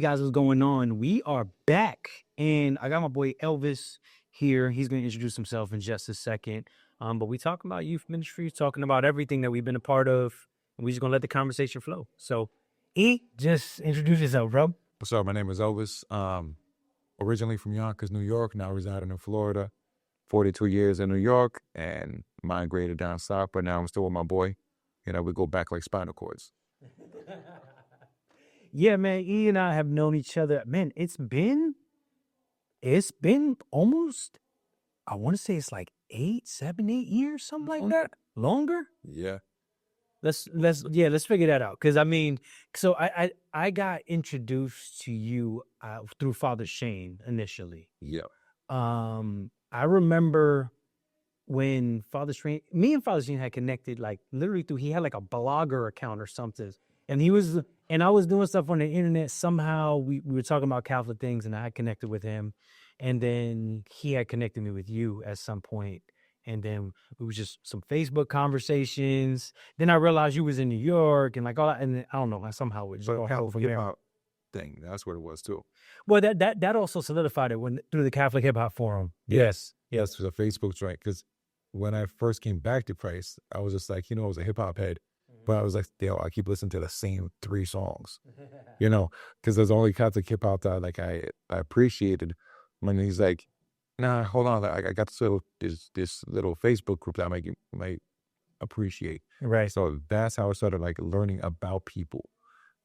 guys, what's going on? We are back, and I got my boy Elvis here. He's going to introduce himself in just a second. But we talking about youth ministry, talking about everything that we've been a part of, and we just gonna let the conversation flow. So, just introduce yourself, bro. What's up? My name is Elvis. Originally from Yonkers, New York. Now residing in Florida. 42 years in New York and migrated down south. But now I'm still with my boy. You know, we go back like spinal cords. Yeah, man. E and I have known each other. Man, it's been almost. I want to say it's like 8 years, something like that. Longer. Yeah. Let's figure that out. Cause I mean, so I got introduced to you through Father Shane initially. Yeah. I remember when me and Father Shane had connected like literally he had like a blogger account or something. And I was doing stuff on the internet. Somehow we were talking about Catholic things and I had connected with him. And then he had connected me with you at some point. And then it was just some Facebook conversations. Then I realized you was in New York and like all that. And then, I don't know, somehow it just So all Catholic happened hip from there. hop thing. That's what it was too. Well, that also solidified it through the Catholic Hip Hop Forum. Yes. Yes, for the Facebook joint. Because when I first came back to Christ, I was just like, I was a hip hop head. But I was like, I keep listening to the same 3 songs, because there's only Catholic hip hop that I appreciated. When he's like, nah, hold on, I got this little Facebook group that I might appreciate. Right. So that's how I started like learning about people.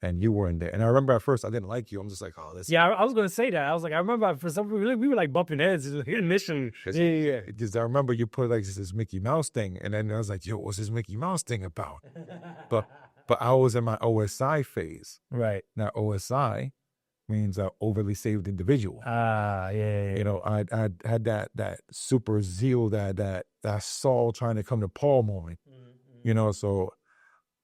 And you were in there. And I remember at first I didn't like you. I'm just like, oh, this. Yeah, I was going to say that. I was like, I remember for some reason we were like bumping heads initially. Yeah. Because I remember you put like this Mickey Mouse thing. And then I was like, yo, what's this Mickey Mouse thing about? But I was in my OSI phase. Right. Now, OSI means overly saved individual. Yeah. I had that super zeal, that Saul trying to come to Paul moment. So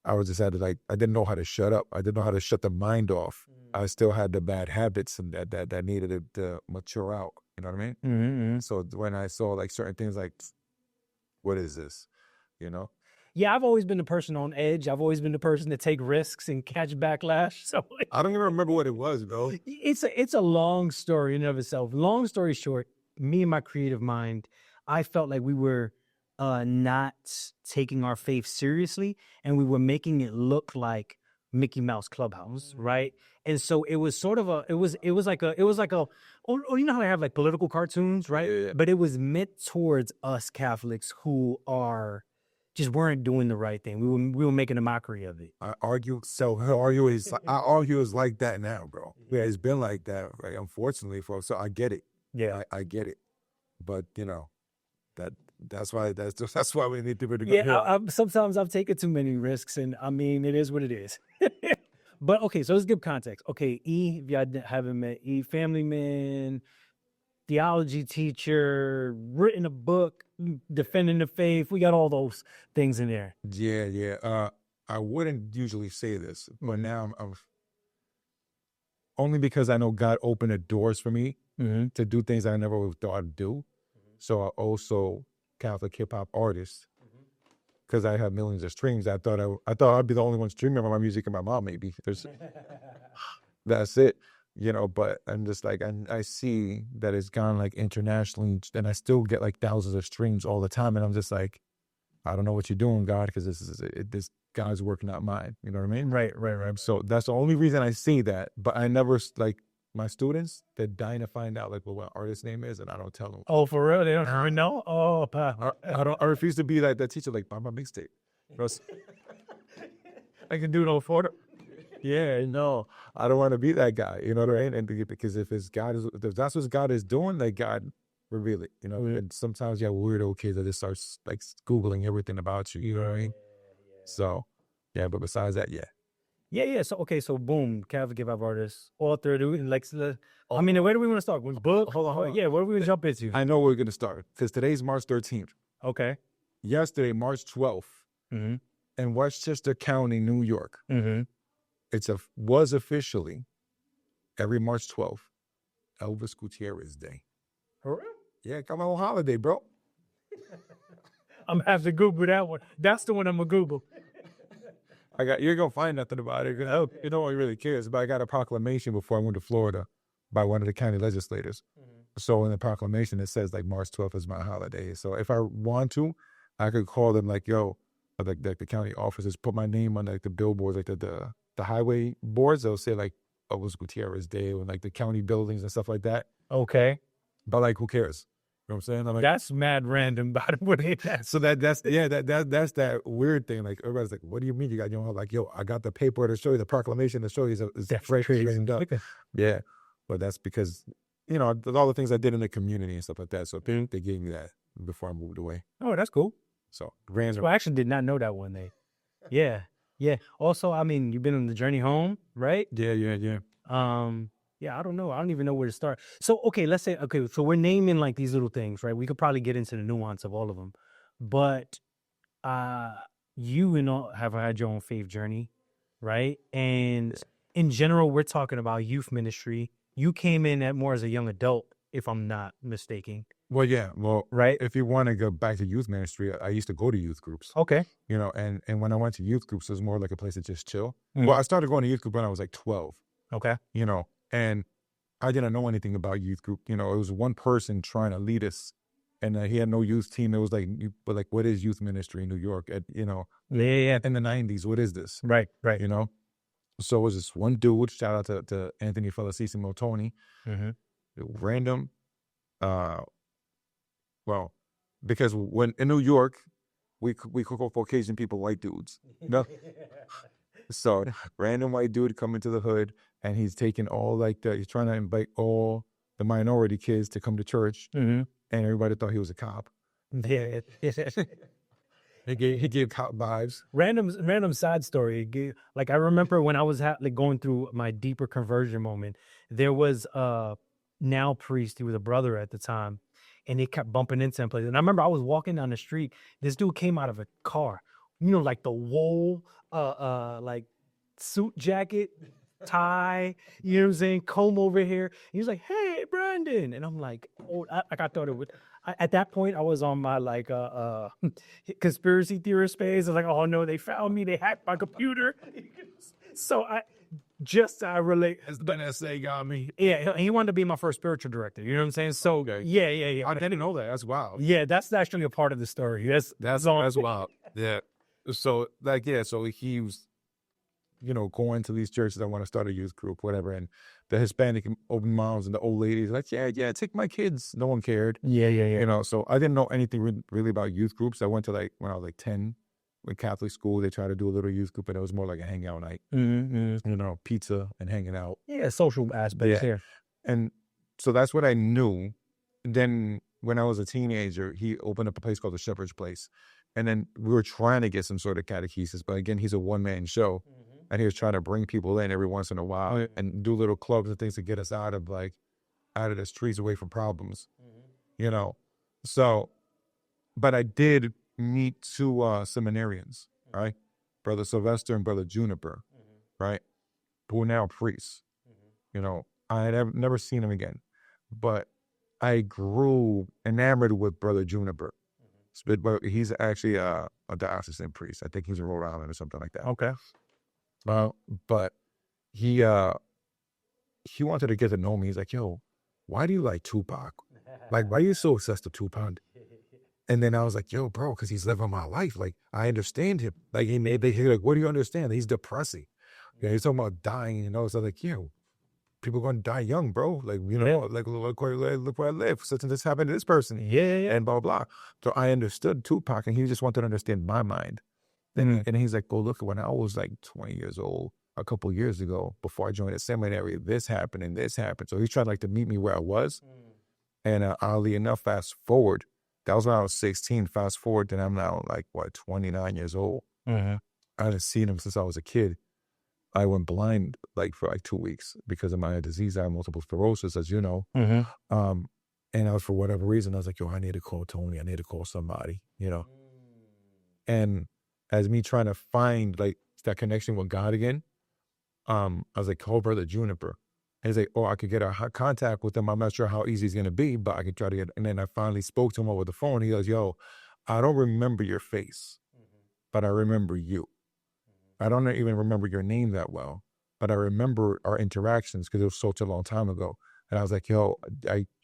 I was just I didn't know how to shut up. I didn't know how to shut the mind off. I still had the bad habits and that needed to mature out. You know what I mean? Mm-hmm. So when I saw like certain things like, what is this? Yeah, I've always been the person on edge. I've always been the person to take risks and catch backlash. So I don't even remember what it was, bro. It's a long story in and of itself. Long story short, me and my creative mind, I felt like we were not taking our faith seriously, and we were making it look like Mickey Mouse Clubhouse, right? And so it was sort of it was like you know how they have like political cartoons, right? Yeah. But it was meant towards us Catholics who weren't doing the right thing. We were making a mockery of it. I argue is like that now, bro. Yeah, it's been like that, right? Unfortunately, so I get it. Yeah, I get it. But that's why we need to be together. Yeah, sometimes I've taken too many risks, and I mean, it is what it is. But okay, so let's give context. Okay, E, if y'all haven't met E, family man, theology teacher, written a book, defending the faith. We got all those things in there. Yeah. I wouldn't usually say this, but now I'm only because I know God opened the doors for me to do things I never would thought I'd do. So I also Catholic hip hop artist because I have millions of streams. I thought I'd be the only one streaming my music and my mom maybe. That's it, But I'm just like I see that it's gone like internationally, and I still get like thousands of streams all the time, and I'm just like, I don't know what you're doing, God, because this God's work, not mine. You know what I mean? Right. So that's the only reason I see that. But I never like. My students, they're dying to find out like what artist's name is, and I don't tell them. Oh, for real? They don't know? Oh, pal. I refuse to be like that teacher. Like, buy my mixtape. I can do no photo. Yeah, no, I don't want to be that guy. You know what I mean? And because if that's what God is doing, like God reveal it. And sometimes you have weirdo kids that just starts like Googling everything about you. You know what I mean? So, yeah. But besides that, yeah. Yeah. So boom, Catholic hip hop artist, author. I mean, where do we want to start? With book? Hold on. Yeah, where do we want to jump into? I know where we're going to start because today's March 13th. Okay. Yesterday, March 12th, in Westchester County, New York, was officially every March 12th, Elvis Gutierrez Day. For real? Yeah, come on holiday, bro. I'm gonna have to Google that one. That's the one I'm gonna Google. You're gonna find nothing about it. You no one really cares. But I got a proclamation before I went to Florida by one of the county legislators. So in the proclamation, it says like March 12th is my holiday. So if I want to, I could call them like, yo, like the county officers, put my name on like the billboards, like the highway boards. They'll say like Elvis Gutierrez Day and like the county buildings and stuff like that. Okay. But like, who cares? You know what I'm saying? I'm like, That's mad random, by the way. so that's that weird thing. Like everybody's like, what do you mean you got your own? Like, yo, I got the paper to show you, the proclamation to show you. It's fresh, straightened up. Yeah, but that's because all the things I did in the community and stuff like that. So they gave me that before I moved away. Oh, that's cool. So random. Well, I actually did not know that one day. Yeah. Also, I mean, you've been on the journey home, right? Yeah. Yeah, I don't know. I don't even know where to start. So, okay, let's say, so we're naming like these little things, right? We could probably get into the nuance of all of them. But you have had your own faith journey, right? And in general, we're talking about youth ministry. You came in at more as a young adult, if I'm not mistaken. Well, yeah. Well, right. If you want to go back to youth ministry, I used to go to youth groups. Okay. And when I went to youth groups, it was more like a place to just chill. Well, I started going to youth group when I was like 12. Okay. And I didn't know anything about youth group. It was one person trying to lead us, and he had no youth team. It was like, what is youth ministry in New York? Yeah. In the 90s, what is this? Right. So it was this one dude. Shout out to Anthony Felicissimo Tony. Random. Well, because when in New York, we call Caucasian people white dudes. No. So random white dude coming to the hood, and he's taking he's trying to invite all the minority kids to come to church, and everybody thought he was a cop. Yeah. He gave cop vibes. Random side story. Like I remember when I was going through my deeper conversion moment, there was a now priest. He was a brother at the time, and he kept bumping into him places. And I remember I was walking down the street. This dude came out of a car, like the wool, like suit jacket, tie, you know what I'm saying, comb over here. He was like, "Hey, Brandon," and I'm like, "Oh," I thought it would. At that point, I was on my conspiracy theorist phase. I was like, "Oh no, they found me. They hacked my computer." So I relate. As the NSA got me. Yeah, he wanted to be my first spiritual director. You know what I'm saying? So yeah. I didn't know that. That's wild. Yeah, that's actually a part of the story. That's wild. Yeah. So so he was, going to these churches. I want to start a youth group, whatever. And the Hispanic open moms and the old ladies like, yeah, take my kids. No one cared. Yeah. So I didn't know anything really about youth groups. I went to when I was 10. In Catholic school, they tried to do a little youth group, and it was more like a hangout night. Pizza and hanging out. Yeah, social aspects here. And so that's what I knew. Then when I was a teenager, he opened up a place called the Shepherd's Place. And then we were trying to get some sort of catechesis. But again, he's a one-man show. And he was trying to bring people in every once in a while and do little clubs and things to get us out of the streets, away from problems. So, but I did meet two seminarians, right? Brother Sylvester and Brother Juniper, right? Who are now priests. I had never seen him again, but I grew enamored with Brother Juniper. But he's actually a diocesan priest. I think he's in Rhode Island or something like that. Okay. But he wanted to get to know me. He's like, yo, why do you like Tupac? Like, why are you so obsessed with Tupac? And then I was like, yo, bro, because he's living my life. Like, I understand him. Like, he's like, what do you understand? He's depressing. He's talking about dying, So I was like, people are going to die young, bro. Like, look where I live. Such and this happened to this person. Yeah. And blah, blah. So I understood Tupac, and he just wanted to understand my mind. And he's like, well, look, when I was 20 years old, a couple of years ago, before I joined the seminary, this happened and this happened. So he's trying to meet me where I was. And oddly enough, fast forward, that was when I was 16. Fast forward, then I'm now 29 years old. I hadn't seen him since I was a kid. I went blind for 2 weeks because of my disease. I have multiple sclerosis, as you know. And I was, for whatever reason, I was like, yo, I need to call Tony. I need to call somebody, And as me trying to find that connection with God again, I was like, call Brother Juniper. And he's like, oh, I could get a contact with him. I'm not sure how easy it's going to be, but I could try to get. And then I finally spoke to him over the phone. He goes, yo, I don't remember your face, but I remember you. I don't even remember your name that well, but I remember our interactions because it was such a long time ago. And I was like, yo,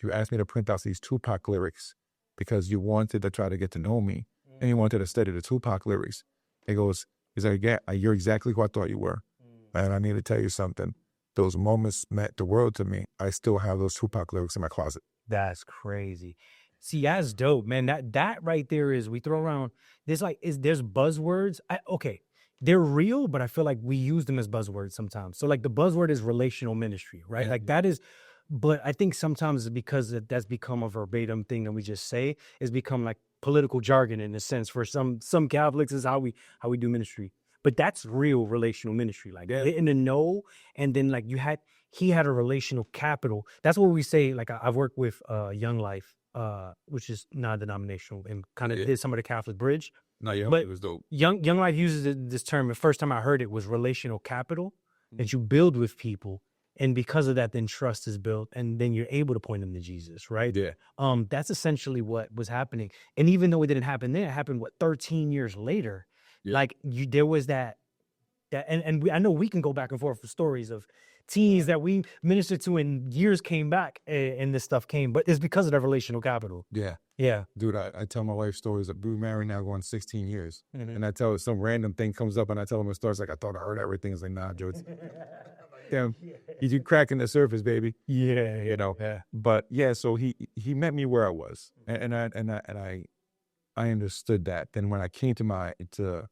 you asked me to print out these Tupac lyrics because you wanted to try to get to know me and you wanted to study the Tupac lyrics. He's like, yeah, you're exactly who I thought you were. And I need to tell you something. Those moments meant the world to me. I still have those Tupac lyrics in my closet. That's crazy. See, that's dope, man. That right there is, we throw around, there's buzzwords. Okay, they're real, but I feel like we use them as buzzwords sometimes. So like the buzzword is relational ministry, right? Yeah. Like that is, but I think sometimes it's because that's become a verbatim thing that we just say. It's become like political jargon in a sense for some Catholics is how we do ministry. But that's real relational ministry, like in the know, and then like he had a relational capital. That's what we say. Like I've worked with Young Life, which is non-denominational, and kind of did some of the Catholic Bridge. No, yeah, But it was dope. Young Life uses this term. The first time I heard it was relational capital, that you build with people, and because of that, then trust is built, and then you're able to point them to Jesus, right? Yeah. That's essentially what was happening. And even though it didn't happen then, it happened 13 years later. Yeah. Like there was that I know we can go back and forth for stories of teens that we ministered to and years came back and this stuff came, but it's because of that relational capital. Yeah. Yeah. Dude, I tell my wife stories that we were married now going 16 years. Mhm. And I tell her some random thing comes up and I tell him a story. It's like, I thought I heard everything. It's like, nah, Joe. Damn, you cracking the surface, baby. Yeah. You know. Yeah. But yeah, so he met me where I was. And I understood that. Then when I came to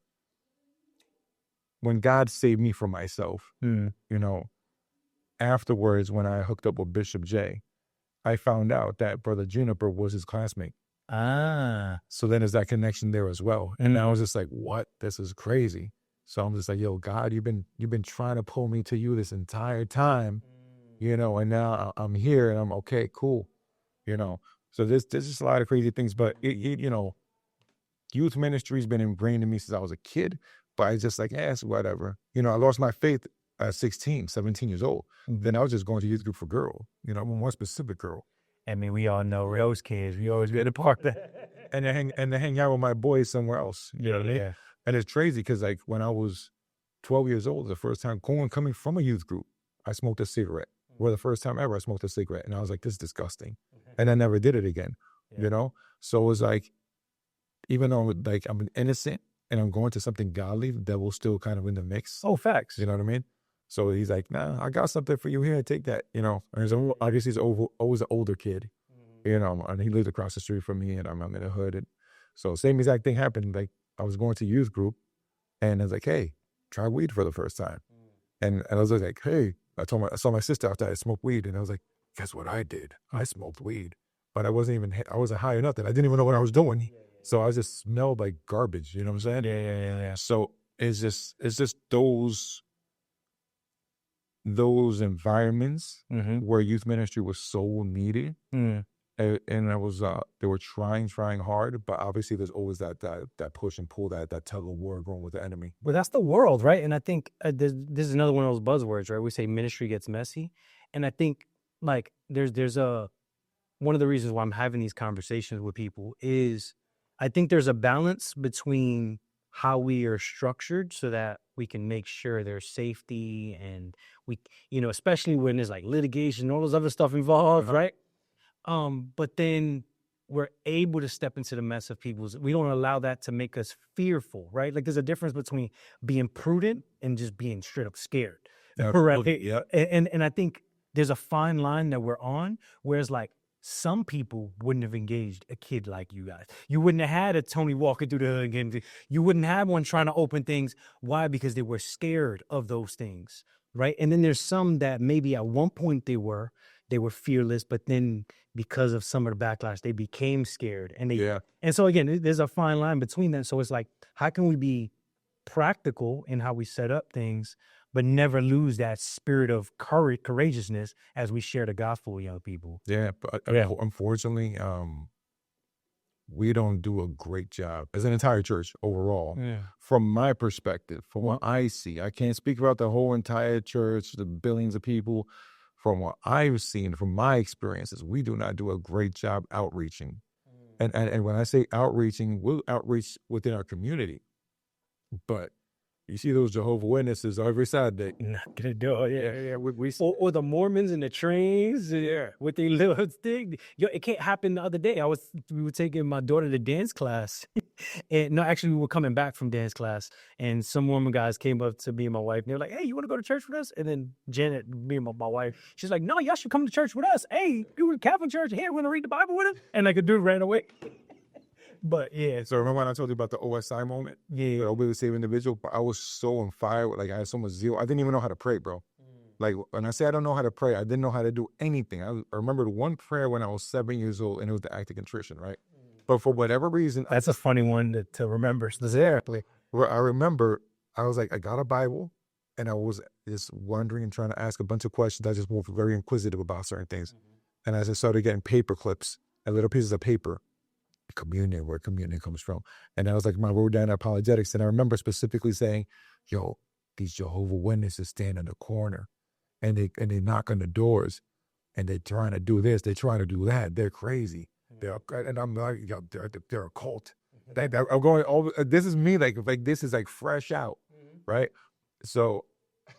when God saved me from myself, you know, afterwards, when I hooked up with Bishop J, I found out that Brother Juniper was his classmate. Ah. So then there's that connection there as well. And I was just like, what? This is crazy. So I'm just like, yo, God, you've been trying to pull me to you this entire time, you know, and now I'm here and I'm okay, cool. You know, so there's just a lot of crazy things, but you know, youth ministry has been ingrained in me since I was a kid, but I just like, it's whatever. You know, I lost my faith at 16, 17 years old. Then I was just going to youth group for girl, you know, one specific girl. I mean, we all know those kids. We always been a part of that. And to hang out with my boys somewhere else. You know what I mean? Yeah. And it's crazy because like when I was 12 years old, the first time coming from a youth group, I smoked a cigarette. Well, the first time ever I smoked a cigarette. And I was like, this is disgusting. And I never did it again, you know? So it was like, even though like I'm innocent and I'm going to something godly, the devil's still kind of in the mix. Oh, facts. You know what I mean? So he's like, nah, I got something for you here. Take that, you know? And I guess he's always an older kid, you know, and he lived across the street from me and I'm in the hood. And so same exact thing happened. Like I was going to youth group and I was like, hey, try weed for the first time. And I was like, hey, I saw my sister after I smoked weed and I was like, guess what I did? I smoked weed, but I wasn't high or nothing. I didn't even know what I was doing. So I just smelled like garbage. You know what I'm saying? Yeah. So it's just those environments where youth ministry was so needed. And I was they were trying hard, but obviously there's always that push and pull, that tug of war going with the enemy. Well, that's the world, right? And I think this is another one of those buzzwords, right? We say ministry gets messy, and I think like there's one of the reasons why I'm having these conversations with people is I think there's a balance between how we are structured so that we can make sure there's safety and we, you know, especially when there's like litigation and all those other stuff involved, right? But then we're able to step into the mess of people's, we don't allow that to make us fearful, right? Like there's a difference between being prudent and just being straight up scared. Right? Yeah. And I think there's a fine line that we're on, whereas like some people wouldn't have engaged a kid like you guys. You wouldn't have had a Tony walking through the hood again. You wouldn't have one trying to open things. Why? Because they were scared of those things, right? And then there's some that maybe at one point they were fearless, but then because of some of the backlash, they became scared. And so again, there's a fine line between them. So it's like, how can we be practical in how we set up things, but never lose that spirit of courageousness as we share the gospel with young people? Yeah, but unfortunately, we don't do a great job as an entire church overall. Yeah. From my perspective, from what I see, I can't speak about the whole entire church, the billions of people. From what I've seen, from my experiences, we do not do a great job outreaching. And when I say outreaching, we'll outreach within our community. But You see those Jehovah's Witnesses every Saturday. Not gonna do it. Yeah. Yeah, we Or the Mormons in the trains, with their little thing. Yo, it can't happen the other day. We were taking my daughter to dance class, and no, actually, we were coming back from dance class, and some Mormon guys came up to me and my wife, and they were like, "Hey, you want to go to church with us?" And then Janet, me and my wife, she's like, "No, y'all should come to church with us. Hey, you were Catholic church here, want to read the Bible with us?" And like a dude ran away. But yeah, So remember when I told you about the OSI moment? yeah, The Obey Save individual. I was so on fire. Like I had so much zeal. I didn't even know how to pray, bro. Like when I say I don't know how to pray, I didn't know how to do anything. I remembered one prayer when I was 7 years old, and it was the act of contrition, right? But for whatever reason, that's a funny one to remember specifically. where I remember, I was like, I got a Bible, and I was just wondering and trying to ask a bunch of questions. I just was very inquisitive about certain things. And as I started getting paper clips and little pieces of paper, communion, where communion comes from. And I was like, we were down at Apologetics, and I remember specifically saying, yo, these Jehovah's Witnesses stand in the corner, and they knock on the doors, and they're trying to do this, they're trying to do that. They're crazy. And I'm like, yo, they're a cult. I'm going, this is me, like this is like fresh out, right? So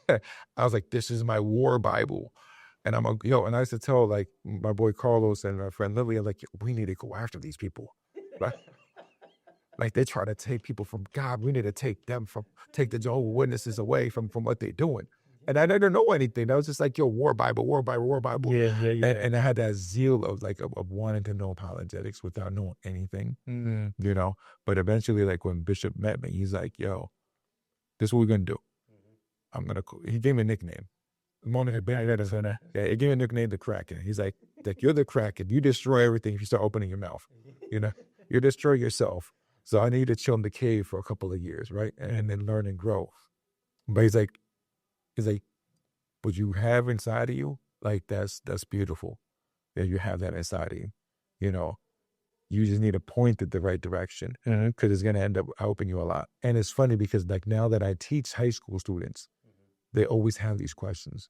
I was like, this is my war Bible. And I'm like, yo, and I used to tell like my boy Carlos and my friend Lily, I'm like, we need to go after these people. Right? Like they try to take people from God. We need to take the Jehovah's Witnesses away from what they're doing. And I didn't know anything. I was just like, yo, war Bible, war Bible, war Bible. Yeah. And I had that zeal of like of wanting to know apologetics without knowing anything, you know. But eventually, like when Bishop met me, he's like, yo, this is what we're gonna do. He gave me a nickname. Yeah, he gave me a nickname, the Kraken. He's like you're the Kraken. You destroy everything if you start opening your mouth. You know, you destroy yourself. So I need to chill in the cave for a couple of years, right, and then learn and grow. But he's like, what you have inside of you, like that's beautiful. That you have that inside of you. You know, you just need to point it the right direction because it's gonna end up helping you a lot. And it's funny because like now that I teach high school students, they always have these questions,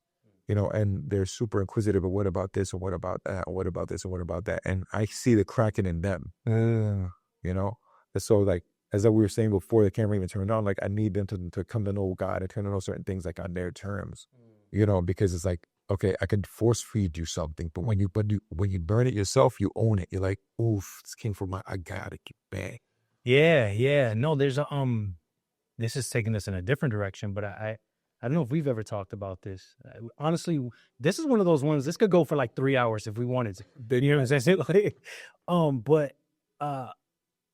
you know, and they're super inquisitive of what about this or what about that or what about this or what about that. And I see the Kraken in them, you know. And so like, as we were saying before, the camera even turned on, like I need them to come to know God and to know certain things like on their terms, you know, because it's like, okay, I can force feed you something, but when you burn it yourself, you own it. You're like, oof, this came from I gotta get back. Yeah. No, there's this is taking us in a different direction, but I don't know if we've ever talked about this. Honestly, this is one of those ones. This could go for like 3 hours if we wanted to. You know what I'm saying? But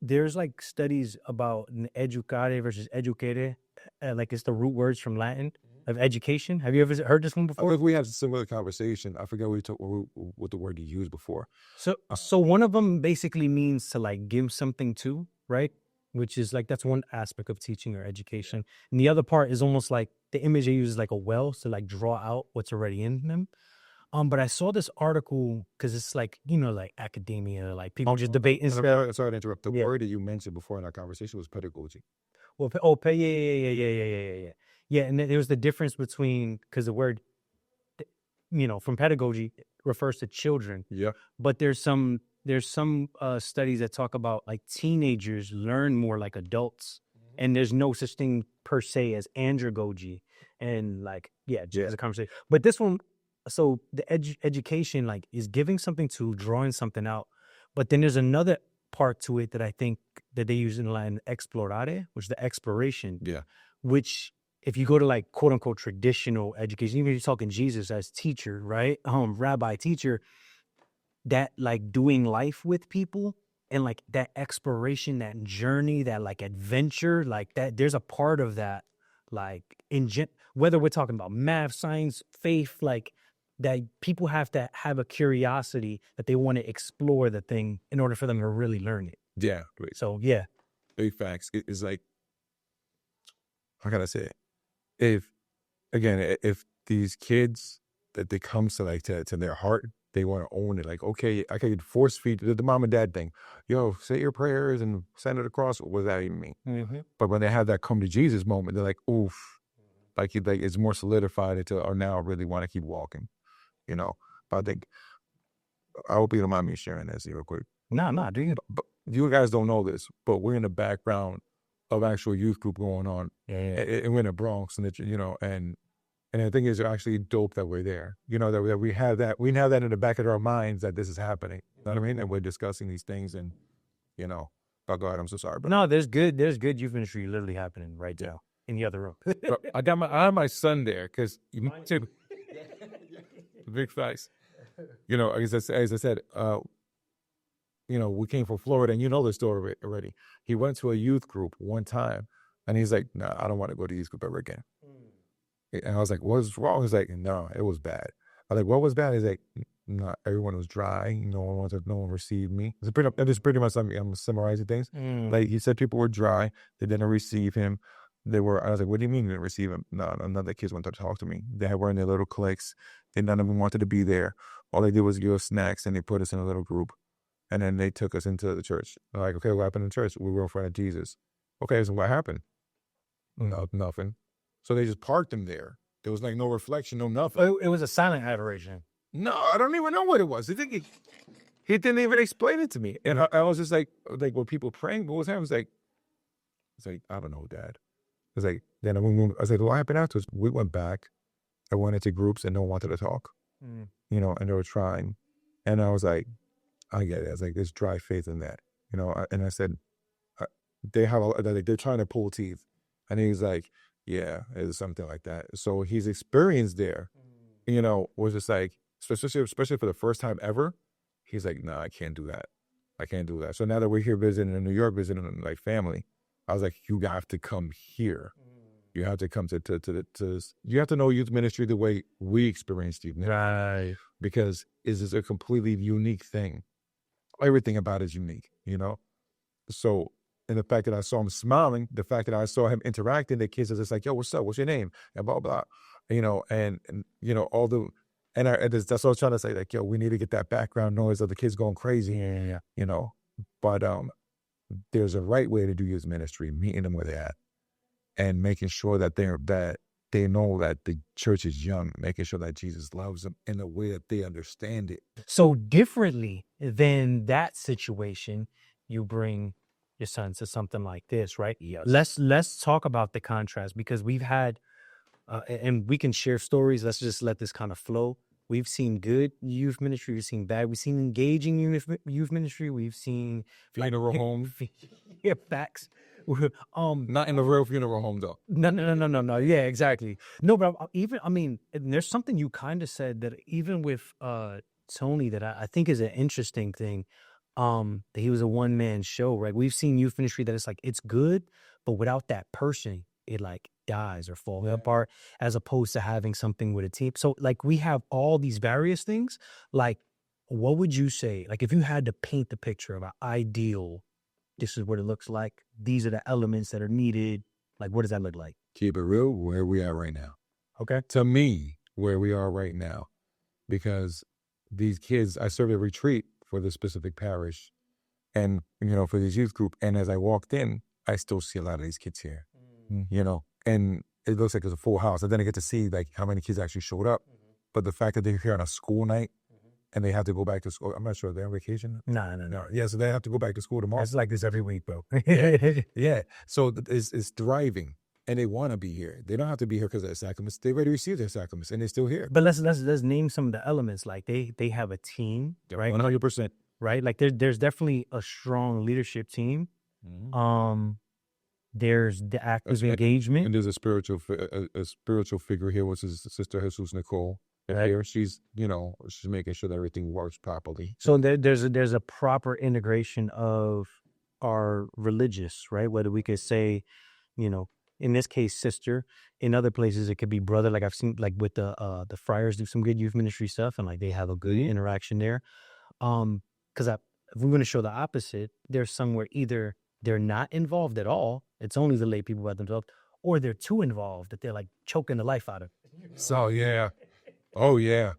there's like studies about an educare versus educare. Like it's the root words from Latin of education. Have you ever heard this one before? If we had a similar conversation, I forget what the word you used before. So one of them basically means to like give something to, right? Which is like, that's one aspect of teaching or education. And the other part is almost like the image they use is like a well to like draw out what's already in them. But I saw this article because it's like, you know, like academia, like people just debating. Sorry to interrupt. The word that you mentioned before in our conversation was pedagogy. Well, yeah. And there was the difference between, because the word, you know, from pedagogy refers to children. Yeah. But there's some studies that talk about like teenagers learn more like adults, and there's no such thing per se as andragogy, and like just a conversation. But this one, so the education like is giving something to, drawing something out, but then there's another part to it that I think that they use in Latin, explorare, which is the exploration. Yeah. Which if you go to like quote unquote traditional education, even if you're talking Jesus as teacher, right? Rabbi, teacher, that like doing life with people and like that exploration, that journey, that like adventure, like that, there's a part of that, like whether we're talking about math, science, faith, like that people have to have a curiosity that they want to explore the thing in order for them to really learn it. Yeah. Great. So yeah. Big facts. It's like, how can I say it? If these kids that they come to like to their heart, they want to own it. Like, okay, I could force feed the mom and dad thing. Yo, say your prayers and send it across. What does that even mean? But when they have that come to Jesus moment, they're like, oof, like it's more solidified into, or now I really want to keep walking, you know. But I think, I hope you don't mind me sharing this real quick. No, dude. But you guys don't know this, but we're in the background of actual youth group going on. Yeah. And we're in the Bronx, and and I think it's actually dope that we're there. That we have that in the back of our minds that this is happening. You know what I mean? And we're discussing these things, and oh God, I'm so sorry, but No, there's good youth ministry literally happening right now in the other room. but I have my son there because too. Big facts. As I said, we came from Florida, and you know the story already. He went to a youth group one time, and he's like, "No, I don't want to go to youth group ever again." And I was like, "What's wrong?" He's like, "No, it was bad." I was like, "What was bad?" He's like, "No, everyone was dry. No one received me." It's pretty much I'm summarizing things. Like he said, people were dry. They didn't receive him. I was like, "What do you mean you didn't receive him?" No, none of the kids wanted to talk to me. They were in their little cliques. None of them wanted to be there. All they did was give us snacks, and they put us in a little group. And then they took us into the church. They're like, "Okay, what happened in church?" We were in front of Jesus. Okay, so what happened? No, nothing. So they just parked him there. There was like no reflection, no nothing. It was a silent adoration. No, I don't even know what it was. He didn't even explain it to me. And I was just like, were people praying? What was happening? It's like, I don't know, Dad. It's like, then I said, what happened afterwards? We went back. I went into groups, and no one wanted to talk. And they were trying. And I was like, I get it. I was like, there's dry faith in that. And I said, they're trying to pull teeth. And he's like, yeah, it's something like that. So his experience there, was just like, especially for the first time ever, he's like, no, I can't do that. I can't do that. So now that we're here visiting in New York, visiting like family, I was like, you have to come here. You have to come you have to know youth ministry the way we experienced youth ministry. Right. Because it's a completely unique thing. Everything about it is unique, So, and the fact that I saw him smiling, the fact that I saw him interacting, the kids are just like, "Yo, what's up? What's your name?" And blah blah, and all the, that's what I was trying to say. Like, yo, we need to get that background noise of the kids going crazy. Yeah. But there's a right way to do youth ministry, meeting them where they're at, and making sure that they know that the church is young, making sure that Jesus loves them in a way that they understand it. So differently than that situation, you bring your son to something like this, right? Yes. Let's talk about the contrast, because we've had, and we can share stories. Let's just let this kind of flow. We've seen good youth ministry. We've seen bad. We've seen engaging youth ministry. We've seen Funeral home. Yeah, facts. Not in the real funeral home though. No. Yeah, exactly. No, but and there's something you kind of said that even with Tony that I think is an interesting thing. That he was a one-man show, right? We've seen youth ministry that it's good, but without that person, it like dies or falls apart, as opposed to having something with a team. So we have all these various things. Like, what would you say? Like, if you had to paint the picture of an ideal, this is what it looks like. These are the elements that are needed. Like, what does that look like? Keep it real, where we are right now. Okay. To me, where we are right now, because these kids, I served a retreat for the specific parish, and for this youth group. And as I walked in, I still see a lot of these kids here, and it looks like it's a full house. I didn't get to see how many kids actually showed up, but the fact that they're here on a school night and they have to go back to school. I'm not sure they're on vacation. No. Yeah, so they have to go back to school tomorrow. It's like this every week, bro. Yeah. So it's thriving, and they want to be here. They don't have to be here because of their sacraments. They already received their sacraments, and they're still here. But let's name some of the elements. Like they have a team, right? 100%. Right? Like there's definitely a strong leadership team. There's the active engagement, and there's a spiritual figure here, which is Sister Jesus Nicole. Right. Here, she's she's making sure that everything works properly. So there's a proper integration of our religious, right? Whether we could say, in this case, sister. In other places, it could be brother. Like I've seen, like with the friars do some good youth ministry stuff, and they have a good interaction there. Because if we're going to show the opposite, there's somewhere either they're not involved at all, it's only the lay people by themselves, or they're too involved that they're choking the life out of. So yeah, oh yeah,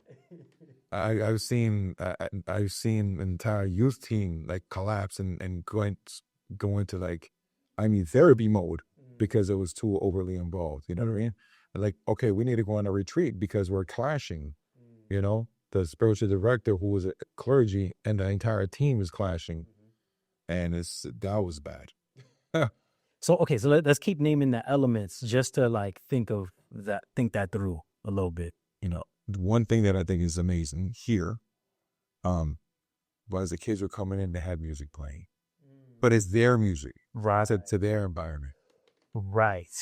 I've seen an entire youth team collapse and go into therapy mode because it was too overly involved. You know what I mean? Okay, we need to go on a retreat because we're clashing. The spiritual director, who was a clergy, and the entire team is clashing, and that was bad. So okay, so let's keep naming the elements just to like think that through a little bit. One thing that I think is amazing here, was the kids were coming in to have music playing, but it's their music, Right. to their environment. Right.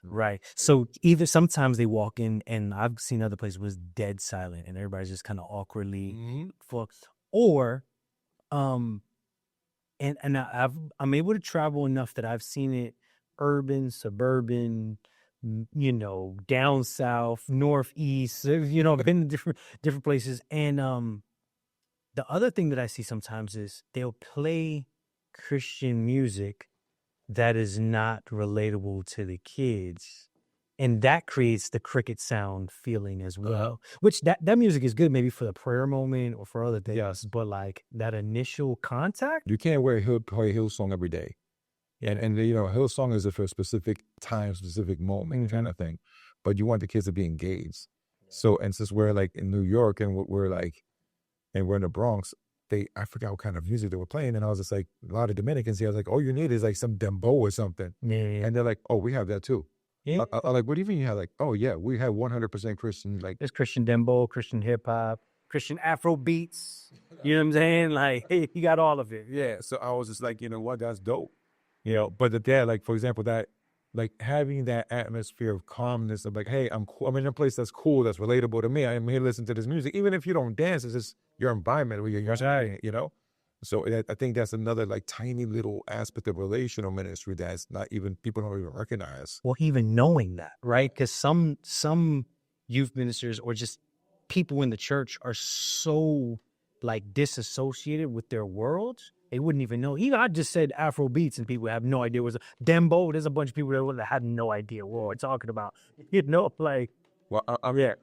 Right. So either sometimes they walk in, and I've seen other places was dead silent and everybody's just kind of awkwardly fucked. Or and I'm able to travel enough that I've seen it urban, suburban, down south, northeast, I've been to different places. And the other thing that I see sometimes is they'll play Christian music that is not relatable to the kids. And that creates the cricket sound feeling as well, which that music is good maybe for the prayer moment or for other things. Yes. But like that initial contact. You can't play a Hillsong every day. And Hillsong is for a specific time, specific moment kind of thing. But you want the kids to be engaged. So, and since we're like in New York and we're in the Bronx, I forgot what kind of music they were playing. And I was just like, a lot of Dominicans here, I was like, all you need is like some dembow or something. Yeah. And they're like, oh, we have that too. Yeah. I'm like, what do you mean you have? Like, oh yeah, we have 100% Christian. Like, There's Christian dembo, Christian hip hop, Christian Afro beats. You know what I'm saying? Like, hey, you got all of it. yeah. So I was just like, you know what, that's dope. But the dad, like for example, that like having that atmosphere of calmness of like, hey, I'm cool. I'm in a place that's cool, that's relatable to me. I'm here listening to this music, even if you don't dance. It's just your environment where you're sharing, So I think that's another like tiny little aspect of relational ministry that's not even people don't even recognize. Well, even knowing that, right? Because some youth ministers or just people in the church are so like disassociated with their world, they wouldn't even know. Even I just said Afro beats, and people have no idea what dembo. There's a bunch of people that had no idea what we're talking about. Like. Well,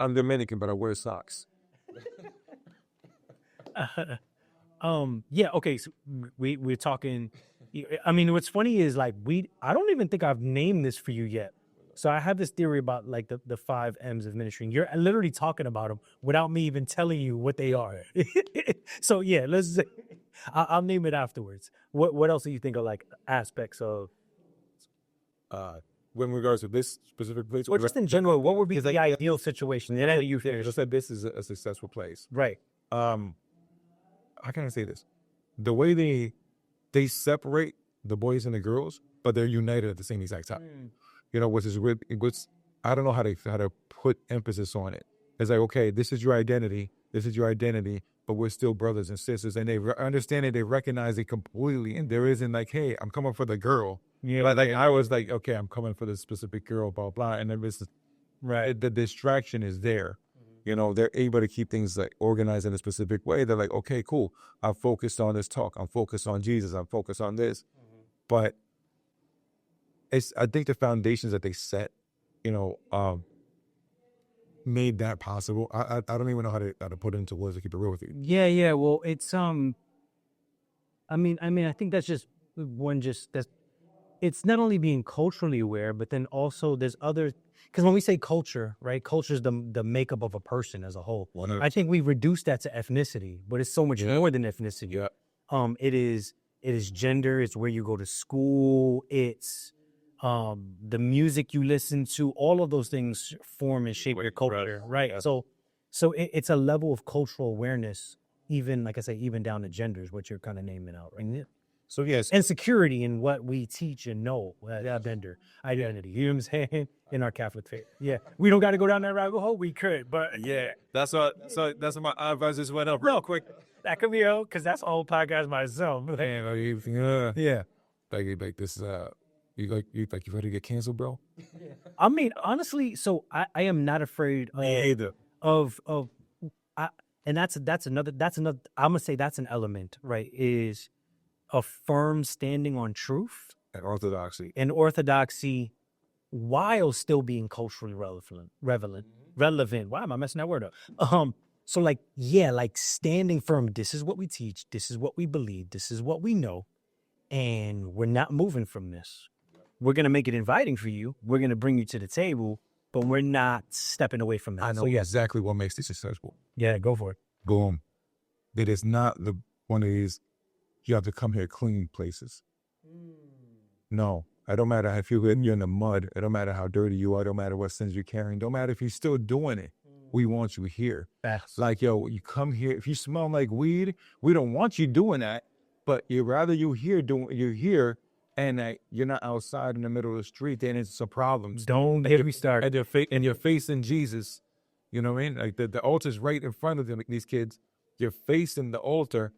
I'm Dominican, but I wear socks. Yeah, okay, so we're talking. I mean, what's funny is like I don't even think I've named this for you yet. So I have this theory about like the 5 M's of ministry. You're literally talking about them without me even telling you what they are. So yeah, I'll name it afterwards. What else do you think are like aspects of? With regards to this specific place, or just in general, what would be the ideal situation? I said this is a successful place, right? How can I say this? The way they separate the boys and the girls, but they're united at the same exact time. Which is I don't know how to put emphasis on it. It's like, okay, this is your identity, but we're still brothers and sisters, and they understand it, they recognize it completely, and there isn't like, hey, I'm coming for the girl. Yeah, like I was like, okay, I'm coming for this specific girl, blah blah, and then right, the distraction is there. They're able to keep things like organized in a specific way. They're like, okay, cool. I'm focused on this talk. I'm focused on Jesus. I'm focused on this. But I think the foundations that they set, made that possible. I don't even know how to put it into words to keep it real with you. Yeah. Well, it's I mean, I think that's just it's not only being culturally aware, but then also there's other. Because when we say culture, right, culture is the makeup of a person as a whole. I think we reduce that to ethnicity, but it's so much more than ethnicity. Yeah. It is gender. It's where you go to school. It's the music you listen to. All of those things form and shape your culture, right? Yeah. So it's a level of cultural awareness, even like I say, even down to genders, what you're kind of naming out, right? So yes, and security in what we teach and know, gender identity. You know what I'm saying? In our Catholic faith, yeah, we don't got to go down that rabbit hole. We could, but yeah, that's what my eyebrows just went up real quick. That could be because that's a whole podcast myself. Yeah, like this. You ready to get canceled, bro? I mean, honestly, so I am not afraid of and that's another. I'm gonna say that's an element, right? Is a firm standing on truth and orthodoxy, while still being culturally relevant. Why am I messing that word up? So like standing firm. This is what we teach. This is what we believe. This is what we know, and we're not moving from this. We're gonna make it inviting for you. We're gonna bring you to the table, but we're not stepping away from that. I know exactly what makes this successful. Yeah, go for it. Boom. It is not one of these. You have to come here clean places. No, It don't matter if you're in the mud. It don't matter how dirty you are. It don't matter what sins you're carrying. Don't matter if you're still doing it. We want you here. Facts. Like, yo, you come here. If you smell like weed, we don't want you doing that. But you're here, and you're not outside in the middle of the street. Then it's a problem. Don't get me started. And you're facing Jesus. You know what I mean? Like the altar's right in front of them. Like these kids, you're facing the altar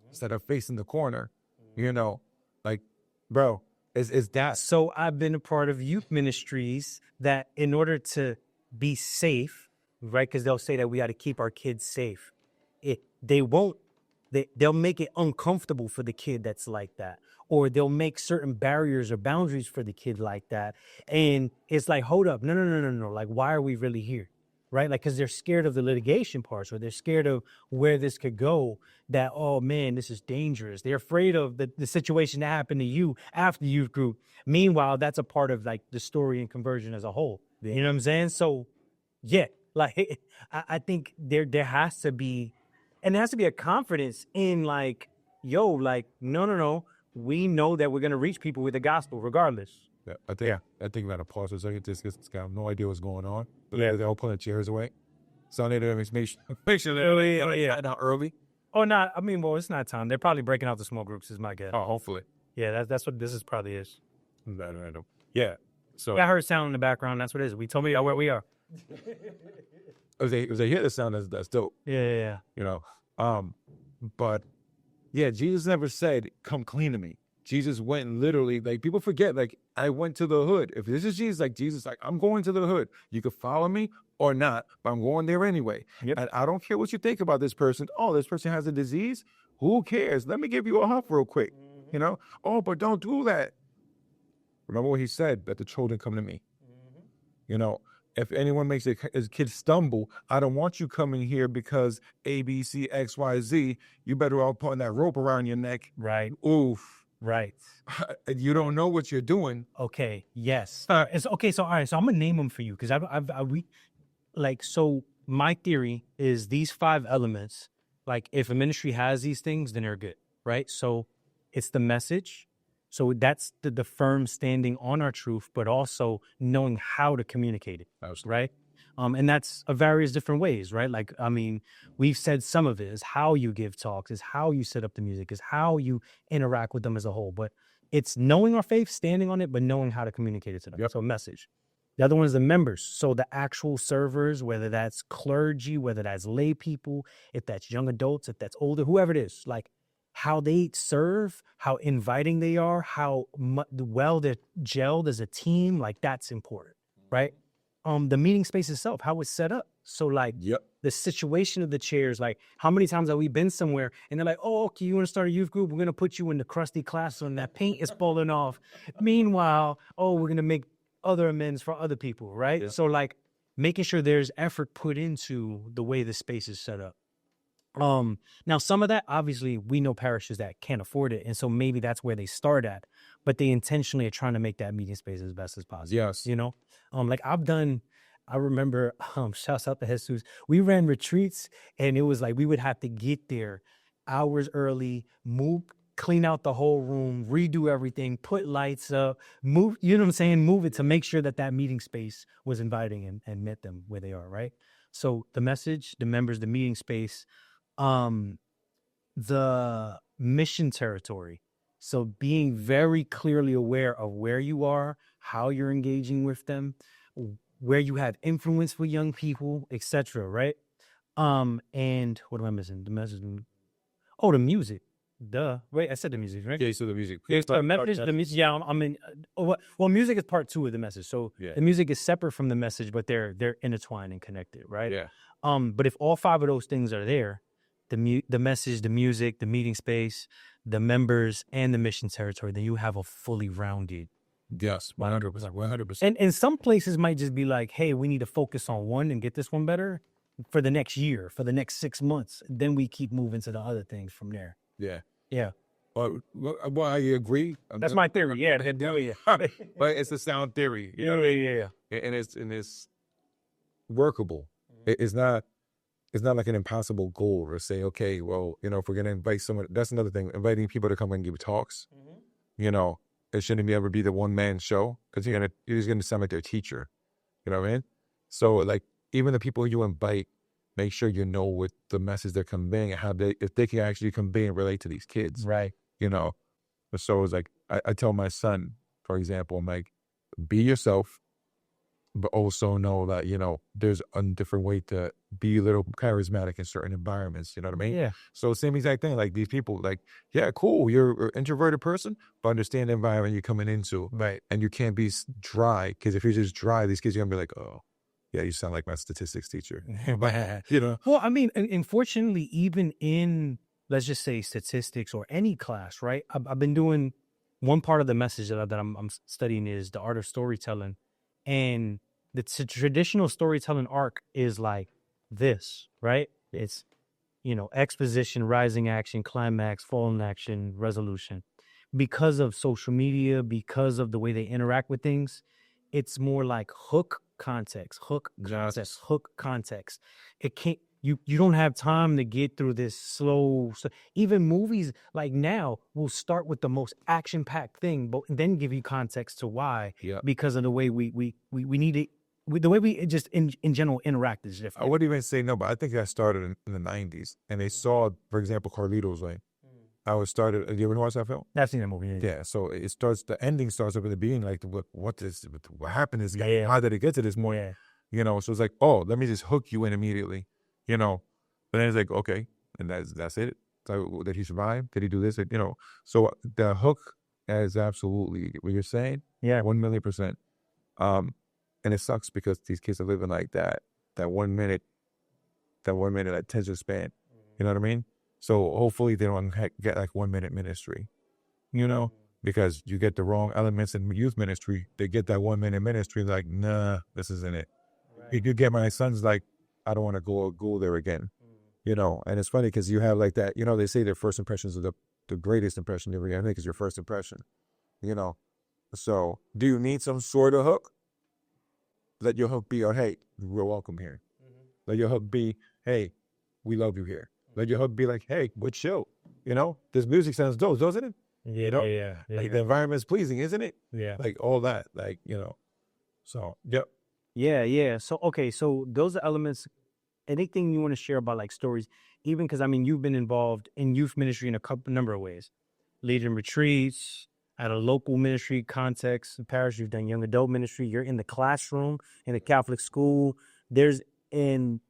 instead of facing the corner. You know, like, bro, it's that. So I've been a part of youth ministries that in order to be safe, right? Because they'll say that we got to keep our kids safe. They'll make it uncomfortable for the kid that's like that. Or they'll make certain barriers or boundaries for the kid like that. And it's like, hold up, no. Like, why are we really here? Right? Like, because they're scared of the litigation parts, or they're scared of where this could go, that, oh man, this is dangerous. They're afraid of the situation that happened to you after youth group. Meanwhile, that's a part of like the story and conversion as a whole. You know what I'm saying? So yeah, like I think there has to be, and there has to be a confidence in like, yo, like, no. We know that we're going to reach people with the gospel regardless. Yeah, I think about a pause for a second. This guy have no idea what's going on. They're all pulling chairs away. Sunday, make sure they're not early. Oh, not. I mean, well, it's not time. They're probably breaking out the small groups, is my guess. Oh, hopefully. Yeah, that's what this is probably is. Yeah. So I heard sound in the background. That's what it is. We told me where we are. if they hear the sound, that's dope. Yeah. You know, but yeah, Jesus never said, "Come clean to me." Jesus went literally, like, people forget, like, I went to the hood. If this is Jesus, like, Jesus, like, I'm going to the hood. You could follow me or not, but I'm going there anyway. Yep. And I don't care what you think about this person. Oh, this person has a disease? Who cares? Let me give you a hug real quick. You know? Oh, but don't do that. Remember what he said, that the children come to me. You know, if anyone makes a kid stumble, I don't want you coming here because A, B, C, X, Y, Z. You better all putting that rope around your neck. Right. Oof. Right. You don't know what you're doing. Okay. Yes. It's okay. So all right. So I'm gonna name them for you because so my theory is these 5 elements. Like, if a ministry has these things, then they're good, right? So it's the message. So that's the firm standing on our truth, but also knowing how to communicate it, right? And that's various different ways, right? Like, I mean, we've said some of it is how you give talks, is how you set up the music, is how you interact with them as a whole. But it's knowing our faith, standing on it, but knowing how to communicate it to them. Yep. So message. The other one is the members. So the actual servers, whether that's clergy, whether that's lay people, if that's young adults, if that's older, whoever it is, like how they serve, how inviting they are, how well they're gelled as a team, like that's important, right? The meeting space itself, how it's set up. So like the situation of the chairs, like how many times have we been somewhere and they're like, oh, okay, you want to start a youth group? We're going to put you in the crusty classroom. That paint is falling off. Meanwhile, oh, we're going to make other amends for other people, right? Yeah. So like making sure there's effort put into the way the space is set up. Now some of that, obviously we know parishes that can't afford it. And so maybe that's where they start at, but they intentionally are trying to make that meeting space as best as possible. Yes. You know, like I remember, shouts out to Jesus. We ran retreats and it was like, we would have to get there hours early, clean out the whole room, redo everything, put lights up, move it to make sure that meeting space was inviting and met them where they are. Right. So the message, the members, the meeting space, the mission territory. So being very clearly aware of where you are, how you're engaging with them, where you have influence with young people, etc. Right? And what am I missing? The message. Oh, the music. Duh. Wait, I said the music, right? Yeah, so the music. The music. Yeah, I'm in. Well, music is part 2 of the message. So the music is separate from the message, but they're intertwined and connected, right? Yeah. But if all 5 of those things are there, the message, the music, the meeting space, the members, and the mission territory, then you have a fully rounded. Yes, 100%. 100%. And some places might just be like, hey, we need to focus on one and get this one better for the next year, for the next 6 months. Then we keep moving to the other things from there. Yeah. Yeah. Well, I agree. That's my theory. Yeah. But it's a sound theory. Yeah. And it's workable. It's not like an impossible goal to say, okay, well, if we're going to invite someone, that's another thing, inviting people to come and give talks, it shouldn't ever be the one man show because he's gonna sound like their teacher. You know what I mean? So like even the people you invite, make sure you know what the message they're conveying and how if they can actually convey and relate to these kids. Right. You know. So it's like I tell my son, for example, I'm like, be yourself, but also know that, you know, there's a different way to be a little charismatic in certain environments. You know what I mean? Yeah. So same exact thing. Like these people, like, yeah, cool. You're an introverted person, but understand the environment you're coming into. Right. And you can't be dry, because if you're just dry, these kids are going to be like, oh, yeah, you sound like my statistics teacher. But, you know? Well, I mean, unfortunately, even in, let's just say, statistics or any class, right? I've been doing one part of the message that I'm studying is the art of storytelling. And the traditional storytelling arc is like this, right? It's, you know, exposition, rising action, climax, falling action, resolution. Because of social media, because of the way they interact with things, it's more like hook context. It can't, you don't have time to get through this slow. Even movies like now will start with the most action-packed thing, but then give you context to why. Yeah. Because of the way we need it. The way we just in general interact is different. I wouldn't even say no, but I think I started in the 90s, and they saw, for example, Carlito's Way. I was started. You ever watch that film? I've seen that movie. Yeah. So it starts. The ending starts up in the beginning, like what happened? This guy. Yeah. How did it get to this point? Yeah. You know. So it's like, oh, let me just hook you in immediately. You know. But then it's like, okay, and that's it. So did he survive? Did he do this? You know. So the hook is absolutely what you're saying. Yeah. 1,000,000%. And it sucks because these kids are living like that 1 minute, attention span. You know what I mean? So hopefully they don't get like 1 minute ministry, you know, because you get the wrong elements in youth ministry. They get that 1 minute ministry, like, nah, this isn't it. Right. You get my son's like, I don't want to go there again, you know. And it's funny because you have like that, you know, they say their first impressions are the greatest impression you ever make is your first impression, you know. So do you need some sort of hook? Let your hook be, oh, hey, we're welcome here. Let your hook be, hey, we love you here. Let your hook be like, hey, we're chill. You know, this music sounds dope, doesn't it? Yeah, you know? yeah. Like the environment's pleasing, isn't it? Yeah. Like all that, like, you know. So, yep. Yeah. So, okay, so those are elements. Anything you want to share about like stories, even because, I mean, you've been involved in youth ministry in a number of ways. Leading retreats, at a local ministry context, in parish, you've done young adult ministry, you're in the classroom, in a Catholic school. And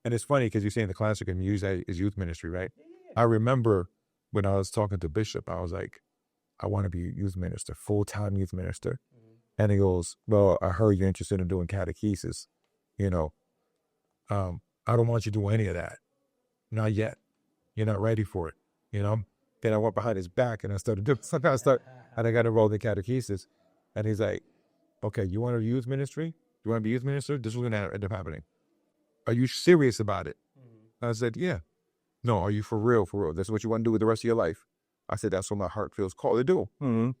it's funny because you're saying the classic and use that as youth ministry, right? I remember when I was talking to Bishop, I was like, I want to be a youth minister, full-time youth minister. And he goes, well, I heard you're interested in doing catechesis. You know, I don't want you to do any of that. Not yet. You're not ready for it, you know? Then I went behind his back and I started doing something. And I got enrolled in catechesis. And he's like, okay, you want to youth ministry? You want to be youth minister? This is going to end up happening. Are you serious about it? I said, yeah. No, are you for real? For real? That's what you want to do with the rest of your life? I said, that's what my heart feels called to do.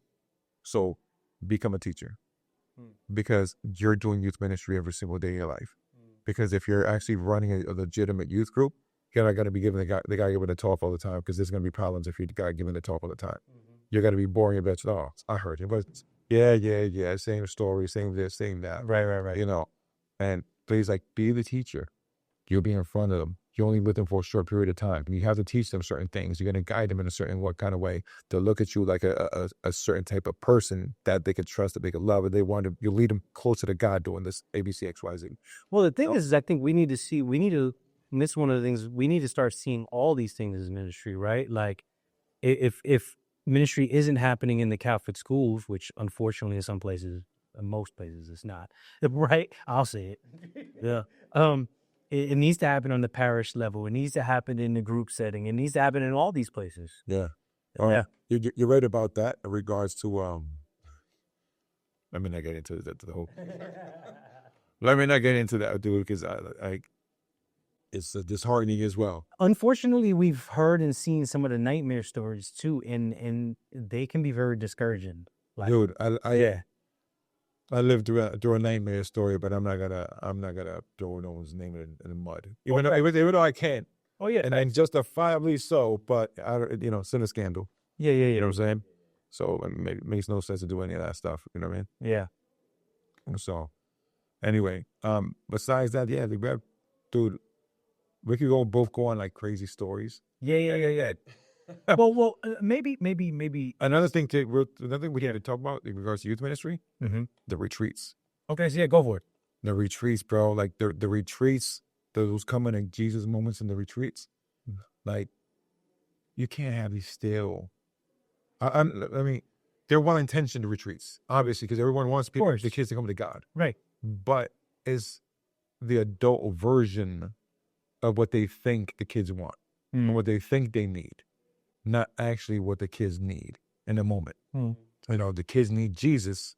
So become a teacher. Because you're doing youth ministry every single day of your life. Because if you're actually running a legitimate youth group, you're not going to be giving the guy giving the talk all the time, because there's going to be problems if you're the guy giving the talk all the time. You're going to be boring your bitch. Oh, I heard you. But yeah. Same story, same this, same that. Right. You know, and please, like, be the teacher. You'll be in front of them. You're only with them for a short period of time. You have to teach them certain things. You're going to guide them in a certain kind of way. They'll look at you like a certain type of person that they can trust, that they can love, and you lead them closer to God doing this ABC, XYZ. Well, the thing is, I think and this is one of the things, we need to start seeing all these things as ministry, right? Like if ministry isn't happening in the Catholic schools, which unfortunately in most places it's not, right? I'll say it. Yeah. It needs to happen on the parish level. It needs to happen in the group setting. It needs to happen in all these places. Yeah. Yeah. You're right about that in regards to, let me not get into the whole, let me not get into that, dude, because it's disheartening as well. Unfortunately, we've heard and seen some of the nightmare stories too, and they can be very discouraging. Like, dude, I lived through a nightmare story, but I'm not gonna throw no one's name in the mud, even though I can. Oh yeah, and justifiably so. But it's in a scandal. Yeah. You know what I'm saying? So it makes no sense to do any of that stuff. You know what I mean? Yeah. So anyway, besides that, yeah, dude, we could both go on like crazy stories. Yeah. Well, maybe. Another thing we had to talk about in regards to youth ministry, the retreats. Okay, so yeah, go for it. The retreats, bro, like the retreats, those coming in Jesus moments in the retreats, like you can't have these still. I mean, they're well-intentioned retreats, obviously, because everyone wants the kids to come to God. Right. But it's the adult version of what they think the kids want and what they think they need, not actually what the kids need in the moment. You know, the kids need Jesus,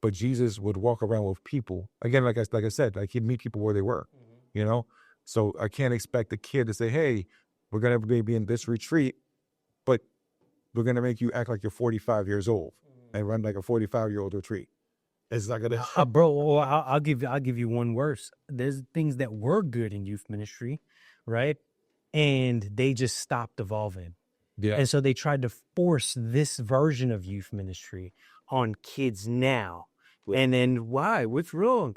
but Jesus would walk around with people. Again, like I said, like he'd meet people where they were, you know? So I can't expect the kid to say, hey, we're going to be in this retreat, but we're going to make you act like you're 45 years old and run like a 45-year-old retreat. It's not going to... Bro, well, I'll give you one worse. There's things that were good in youth ministry, right? And they just stopped evolving. Yeah. And so they tried to force this version of youth ministry on kids now. And then why? What's wrong?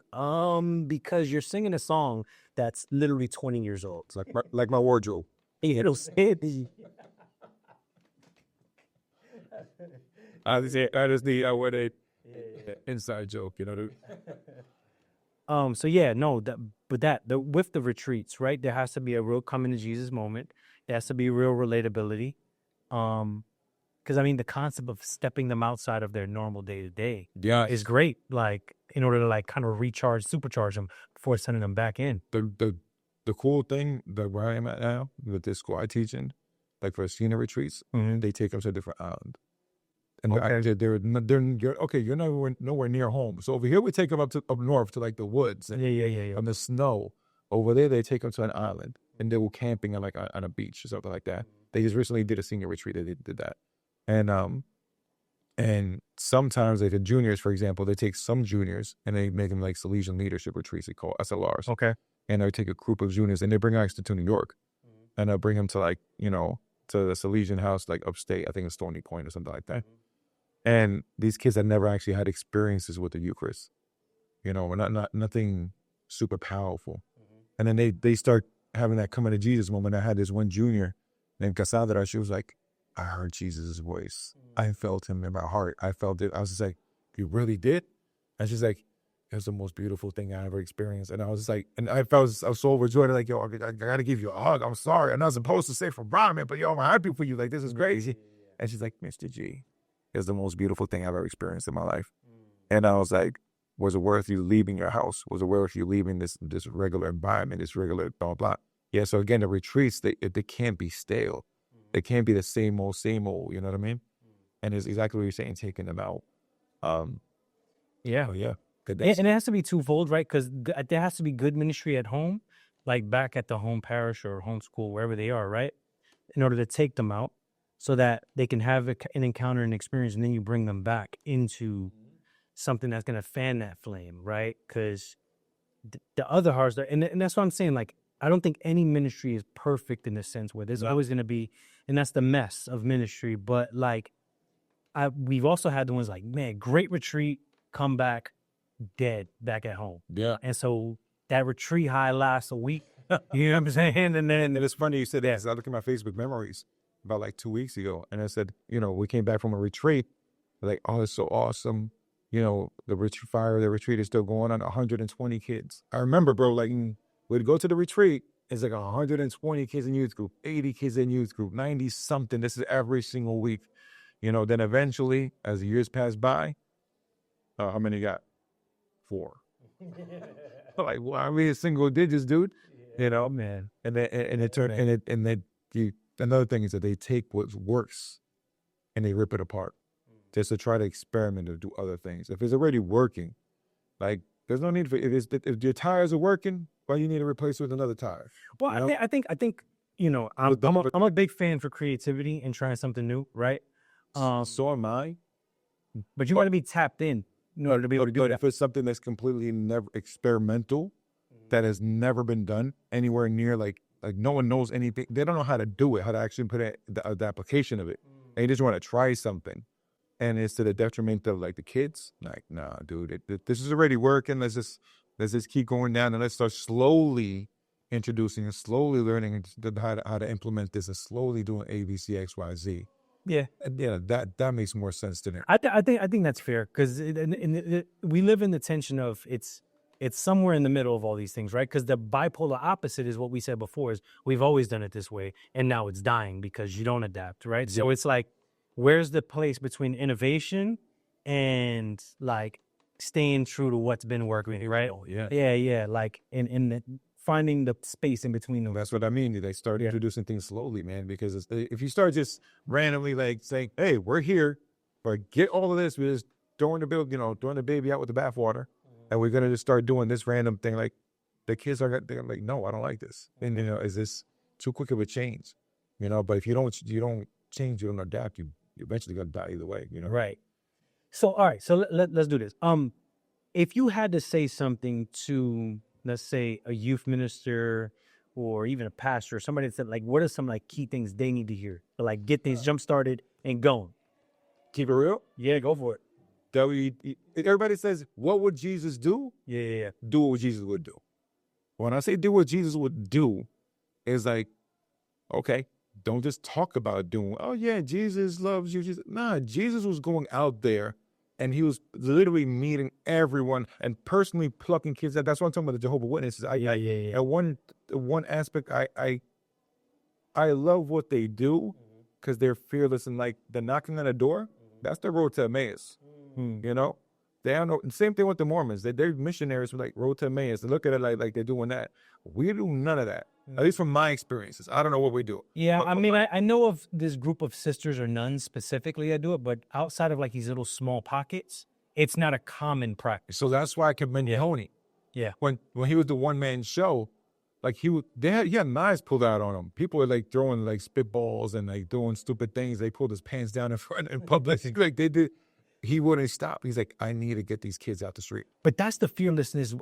Because you're singing a song that's literally 20 years old. Like my wardrobe. It'll say I just need what a inside joke, you know. So yeah, no, with the retreats, right? There has to be a real coming to Jesus moment. There has to be real relatability. Because I mean, the concept of stepping them outside of their normal day to day is great. Like in order to like kind of supercharge them before sending them back in. The cool thing that where I am at now with this school I teach in, like for senior retreats, they take them to a different island. And you're nowhere near home. So over here we take them up north to like the woods and on the snow. Over there they take them to an island and they were camping on a beach or something like that. They just recently did a senior retreat. They did that, and sometimes like the juniors, for example, they take some juniors and they make them like Salesian leadership retreats. They call SLRs. Okay, and they take a group of juniors and they bring us to New York, and they'll bring them to like to the Salesian house like upstate. I think it's Stony Point or something like that. And these kids had never actually had experiences with the Eucharist, nothing super powerful. And then they start having that coming to Jesus moment. I had this one junior named Cassandra. She was like, I heard Jesus' voice. I felt him in my heart. I felt it. I was just like, you really did? And she's like, it was the most beautiful thing I ever experienced. And I was just like, and I was so overjoyed. Like, yo, I got to give you a hug. I'm sorry. I'm not supposed to say from Brahman, but yo, I'm happy for you. Like, this is crazy. And she's like, Mr. G, it's the most beautiful thing I've ever experienced in my life. And I was like, was it worth you leaving your house? Was it worth you leaving this regular environment, this regular blah, blah? Yeah, so again, the retreats, they can't be stale. They can't be the same old, you know what I mean? And it's exactly what you're saying, taking them out. Yeah. Oh, yeah. And it has to be twofold, right? Because there has to be good ministry at home, like back at the home parish or home school, wherever they are, right? In order to take them out so that they can have an encounter and experience, and then you bring them back into something that's going to fan that flame, right? Because the other hearts, and that's what I'm saying, like, I don't think any ministry is perfect in the sense where there's always going to be, and that's the mess of ministry. But like, we've also had the ones like, man, great retreat, come back, dead, back at home. Yeah. And so that retreat high lasts a week. You know what I'm saying? And it's funny you said that. Yeah. I look at my Facebook memories about like 2 weeks ago, and I said, we came back from a retreat. Like, oh, it's so awesome. The retreat is still going on. 120 kids. I remember, bro, like, we'd go to the retreat, it's like 120 kids in youth group, 80 kids in youth group, 90 something. This is every single week. Then eventually, as the years pass by, how many got? 4. Like, well, I mean, single digits, dude. Man. And it turned, another thing is that they take what works and they rip it apart just to try to experiment or do other things. If it's already working, like, there's no need for if your tires are working, well, you need to replace it with another tire. Well, I think I'm a big fan for creativity and trying something new, right? So am I. But you want to be tapped in order to be able to do that. If it's something that's completely never experimental, that has never been done anywhere near, like no one knows anything. They don't know how to do it, how to actually put the application of it. They just want to try something. and it's to the detriment of like the kids. Like, nah, dude, this is already working. Let's just keep going down, and let's start slowly introducing and slowly learning how to implement this, and slowly doing A, B, C, X, Y, Z. Yeah. And, yeah, that makes more sense to me. I think that's fair, because we live in the tension of it's somewhere in the middle of all these things, right? Because the bipolar opposite is what we said before, is we've always done it this way, and now it's dying because you don't adapt, right? So it's like, where's the place between innovation and like staying true to what's been working, right? Oh, yeah. Yeah. Like finding the space in between them. That's what I mean. They start introducing things slowly, man, because if you start just randomly like saying, hey, we're here, but get all of this, we're just throwing the baby out with the bathwater, and we're going to just start doing this random thing, like the kids they're like, no, I don't like this. And, is this too quick of a change? But if you don't change, you don't adapt, you eventually going to die either way, Right. So, all right. So let's do this. If you had to say something to, let's say, a youth minister or even a pastor, or somebody that said, like, what are some like key things they need to hear to like get things jump started and going? Keep it real. Yeah, go for it. Everybody says, what would Jesus do? Yeah. Do what Jesus would do. When I say do what Jesus would do, is like, okay, don't just talk about doing, oh yeah, Jesus loves you. Nah, Jesus was going out there, and he was literally meeting everyone and personally plucking kids out. That's what I'm talking about, the Jehovah's Witnesses. Yeah. And one aspect, I love what they do, because they're fearless, and like the knocking on the door, that's the road to Emmaus. They don't know. Same thing with the Mormons. They're missionaries with like road to Emmaus. They look at it like they're doing that. We do none of that. At least from my experiences. I don't know what we do. Yeah, I mean, I know of this group of sisters or nuns specifically that do it, but outside of like these little small pockets, it's not a common practice. So that's why I commend Tony. Yeah. When he was the one-man show, like he had knives pulled out on him. People were like throwing like spitballs and like doing stupid things. They pulled his pants down in front in public. Like they did. He wouldn't stop. He's like, I need to get these kids out the street. But that's the fearlessness.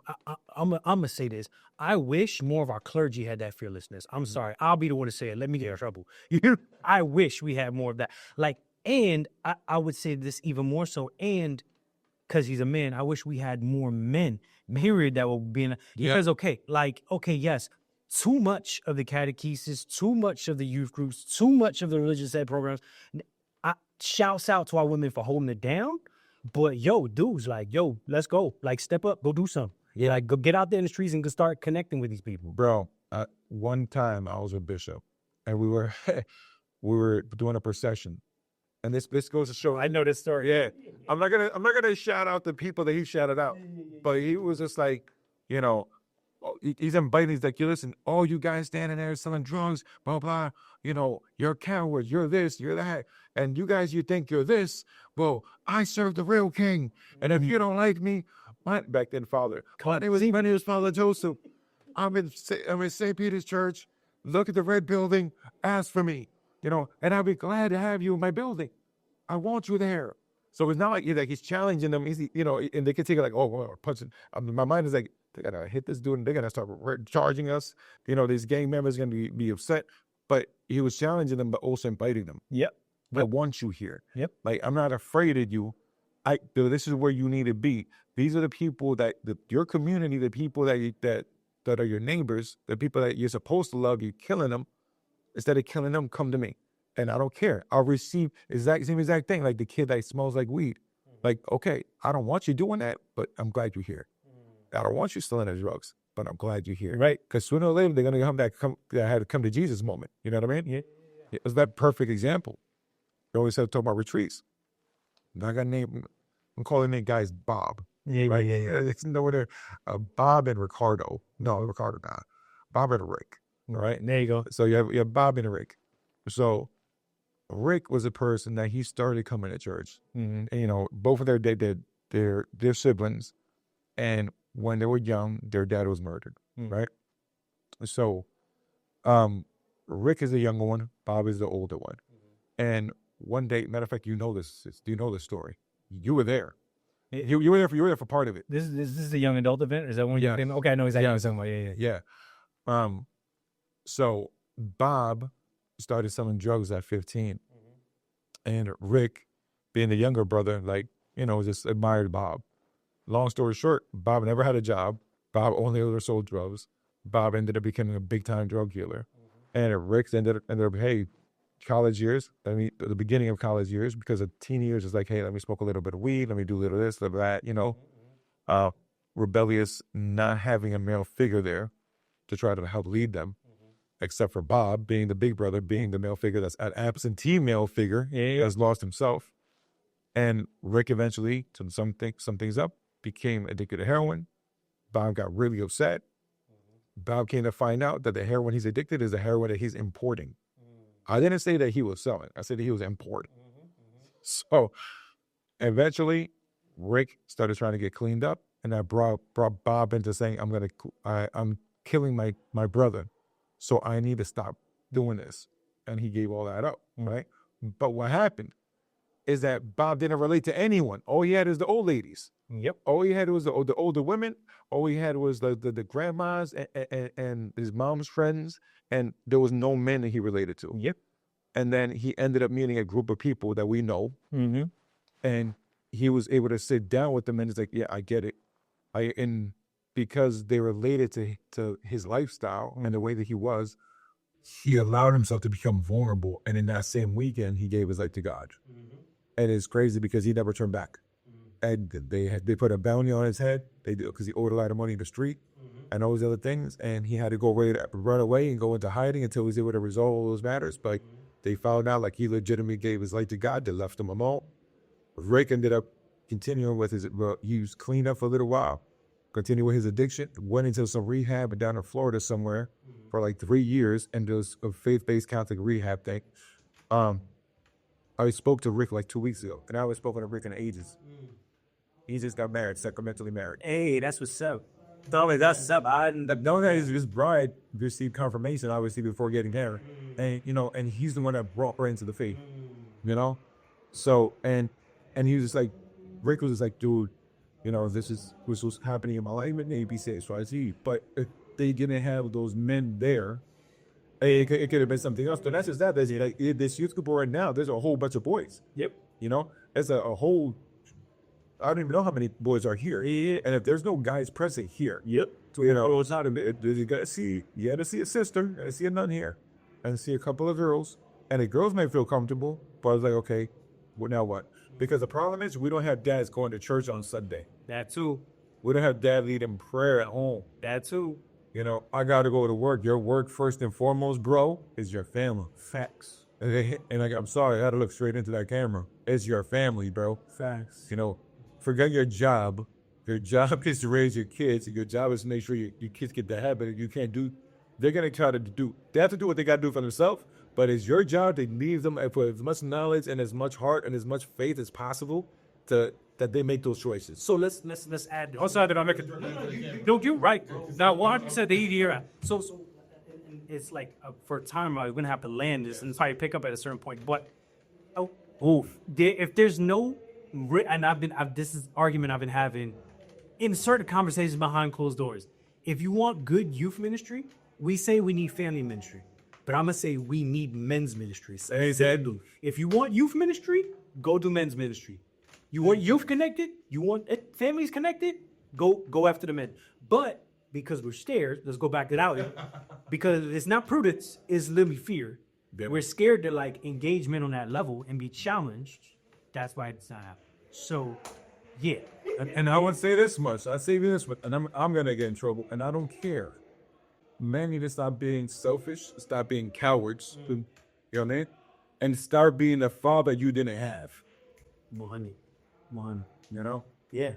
I'm going to say this. I wish more of our clergy had that fearlessness. I'm sorry. I'll be the one to say it. Let me get in trouble. I wish we had more of that. Like, and I would say this even more so, and because he's a man, I wish we had more men, period, that would be in. Because, okay, yes, too much of the catechesis, too much of the youth groups, too much of the religious ed programs. Shouts out to our women for holding it down, but dudes, like, let's go, like, step up, go do something. Yeah, like, go get out there in the streets and go start connecting with these people. Bro, one time I was a bishop, and we were doing a procession, and this goes to show. I know this story. Yeah, I'm not gonna shout out the people that he shouted out, but he was just like, he's inviting. He's like, listen, all you guys standing there selling drugs, blah blah. You're cowards. You're this. You're that. And you guys, you think you're this. Well, I serve the real king. And if you don't like me, back then, Father, my name was Father Joseph. I'm in St. Peter's Church. Look at the red building. Ask for me. And I'll be glad to have you in my building. I want you there. So it's not like he's challenging them. And they can take it like, oh, we're punching. My mind is like, they gotta hit this dude, and they're gonna start charging us. These gang members are gonna be upset. But he was challenging them, but also inviting them. Yep. I want you here. Yep. Like, I'm not afraid of you. This is where you need to be. These are the people your community, the people that are your neighbors, the people that you're supposed to love. You're killing them. Instead of killing them, come to me, and I don't care. I'll receive same exact thing. Like the kid that smells like weed. Like, okay, I don't want you doing that, but I'm glad you're here. I don't want you selling the drugs, but I'm glad you're here. Right. Because sooner or later, they're going to have to come to Jesus moment. You know what I mean? Yeah. It was that perfect example. We always talk about retreats. I got name. I'm calling the guys Bob. Yeah, right? Yeah. It's nowhere there. Bob and Ricardo. No, Ricardo not. Bob and Rick. All right. There you go. So you have Bob and Rick. So Rick was a person that he started coming to church. Mm-hmm. And, both of their siblings. And when they were young, their dad was murdered, right? So Rick is the younger one, Bob is the older one. And one day, matter of fact, do you know this story? You were there. You were there for part of it. This is a young adult event? Is that one? Yeah. Okay, I know exactly what you're talking about. Yeah. So Bob started selling drugs at 15. And Rick being the younger brother, like, just admired Bob. Long story short, Bob never had a job. Bob only ever sold drugs. Bob ended up becoming a big-time drug dealer. And Rick ended up, hey, college years, the beginning of college years, because of teen years is like, hey, let me smoke a little bit of weed, let me do a little of this, little of that, rebellious, not having a male figure there to try to help lead them, except for Bob being the big brother, being the male figure that's an absentee male figure, has lost himself. And Rick eventually, to sum things up, became addicted to heroin. Bob got really upset. Bob came to find out that the heroin he's addicted is the heroin that he's importing. I didn't say that he was selling. I said that he was importing. So eventually, Rick started trying to get cleaned up, and that brought Bob into saying, I'm killing my brother, so I need to stop doing this. And he gave all that up, right? But what happened is that Bob didn't relate to anyone. All he had is the old ladies. Yep. All he had was the older women. All he had was the grandmas and his mom's friends, and there was no men that he related to. Yep. And then he ended up meeting a group of people that we know, and he was able to sit down with them, and it's like, yeah, I get it. And because they related to his lifestyle and the way that he was, he allowed himself to become vulnerable. And in that same weekend, he gave his life to God. And it's crazy because he never turned back. And they put a bounty on his head. They did because he owed a lot of money in the street and all those other things. And he had to run away and go into hiding until he was able to resolve all those matters. But they found out like he legitimately gave his life to God. They left him alone. Rick ended up continuing with he was cleaned up for a little while, continued with his addiction, went into some rehab down in Florida somewhere for like 3 years, and there was a faith-based Catholic rehab thing. I spoke to Rick like 2 weeks ago, and I haven't spoken to Rick in ages. He just got married, sacramentally married. Hey, that's what's up. Tell me that's what's up. No, that his bride received confirmation, obviously, before getting married. And, and he's the one that brought her into the faith, So, and he was just like, Rick was just like, dude, this is what's happening in my life, and A, B, C, X, Y, Z. But if they didn't have those men there, it could have been something else. But that's just that. There's like this youth group right now. There's a whole bunch of boys. Yep. It's a whole. I don't even know how many boys are here. Yeah. And if there's no guys present here, So, it's not you gotta see a sister, you gotta see a nun here, and see a couple of girls. And the girls may feel comfortable, but I was like, okay, well, now what? Because the problem is we don't have dads going to church on Sunday. That too. We don't have dad leading prayer at home. That too. I got to go to work. Your work, first and foremost, bro, is your family. Facts. And I'm sorry, I had to look straight into that camera. It's your family, bro. Facts. Forget your job. Your job is to raise your kids. Your job is to make sure your kids get the habit. You can't do. They're gonna try to do. They have to do what they got to do for themselves. But it's your job to leave them with as much knowledge and as much heart and as much faith as possible that they make those choices. So let's add. Also, did I make it? No, you're right. Now, what I said the year. So it's like for a time I'm gonna have to land this and probably pick up at a certain point. But if there's no, and this is argument I've been having in certain conversations behind closed doors. If you want good youth ministry, we say we need family ministry, but I'm gonna say we need men's ministry. Exactly. If you want youth ministry, go do men's ministry. You want youth connected? You want families connected? Go after the men. But because we're scared, let's go back to that. Because it's not prudence, it's literally fear. Yep. We're scared to engage men on that level and be challenged. That's why it's not happening. So, yeah. And I would say this much. I say this much, and I'm gonna get in trouble, and I don't care. Men need to stop being selfish, stop being cowards. You know what I mean? And start being the father you didn't have. Money. Yeah.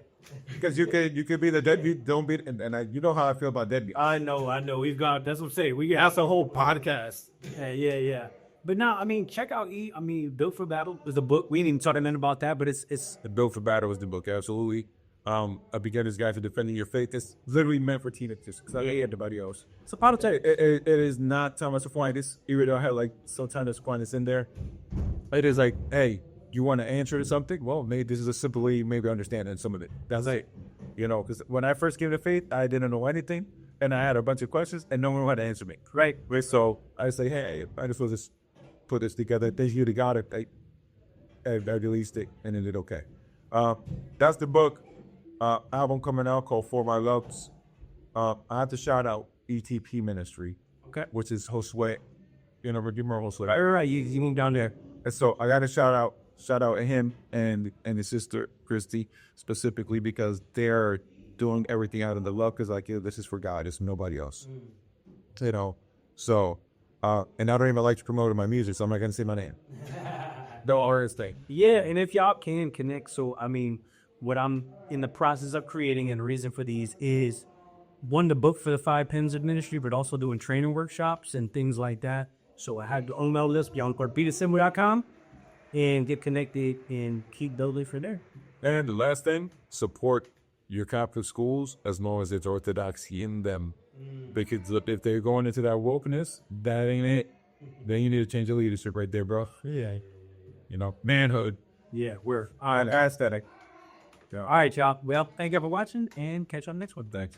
Because you could be the deadbeat, don't be, and you know how I feel about deadbeat. I know. We've got, that's what I'm saying. That's a whole podcast. Yeah. But now, check out Built for Battle is the book. We didn't even talk anything about that, but it's The Built for Battle is the book, absolutely. A beginner's guide to defending your faith. It's literally meant for teenagers, because I hate everybody else. So Apologetics. It is not Thomas Aquinas, even though I had some Thomas Aquinas in there. It is like, hey, you want to answer to something? Well, maybe this is a simple way, maybe understanding some of it. That's it. Because when I first came to faith, I didn't know anything, and I had a bunch of questions, and no one had to answer me. Right. So I say, hey, I just will just put this together. Thank you to God. I released it and it did okay. That's the book. Album coming out called For My Loves. I have to shout out ETP Ministry, Okay. which is Josue. You know, remember Josue? Right. You moved down there. And so I got to shout out him and his sister Christy specifically because they're doing everything out of the love. Because like, this is for God. It's nobody else. You know. So, and I don't even like to promote my music, so I'm not gonna say my name. No artist thing. Yeah, and if y'all can connect, so I mean, what I'm in the process of creating and the reason for these is one, the book for the 5 Pins of Ministry, but also doing training workshops and things like that. So I have the email list, beyondcorbeatassembly.com, and get connected and keep building for there. And the last thing, support your Catholic schools as long as there's orthodoxy in them. Because if they're going into that wokeness, that ain't it. Then you need to change the leadership right there, bro. Yeah. You know, manhood. Yeah, we're And aesthetic. all right, y'all. Well, thank you for watching and catch you on the next one. Thanks.